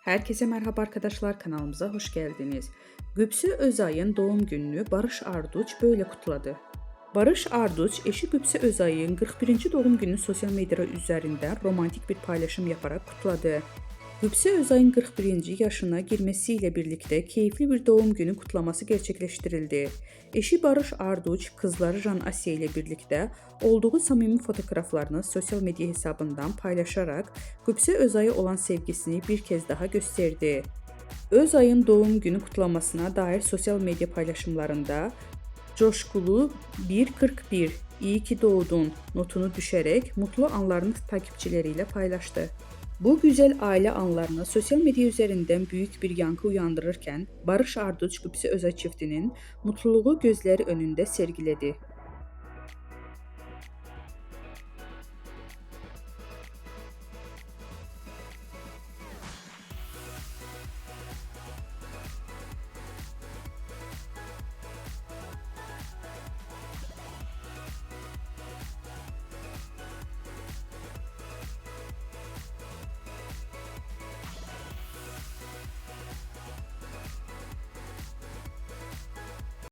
Herkese merhaba arkadaşlar, kanalımıza hoş geldiniz. Gübsü Özay'ın doğum gününü Barış Arduç böyle kutladı. Barış Arduç eşi Gübsü Özay'ın 41. doğum gününü sosyal medya üzerinden romantik bir paylaşım yaparak kutladı. Gübsü Özay'ın 41. yaşına girmesiyle birlikte keyifli bir doğum günü kutlaması gerçekleştirildi. Eşi Barış Arduç, kızları Jan Asya ile birlikte olduğu samimi fotoğraflarını sosyal medya hesabından paylaşarak Gübsü Özay'a olan sevgisini bir kez daha gösterdi. Özay'ın doğum günü kutlamasına dair sosyal medya paylaşımlarında coşkulu 1.41 iyi ki doğdun notunu düşerek mutlu anlarını takipçileriyle paylaştı. Bu güzel aile anlarını sosyal medya üzerinden büyük bir yankı uyandırırken Barış Arduç Gübsü Özay çiftinin mutluluğu gözleri önünde sergiledi.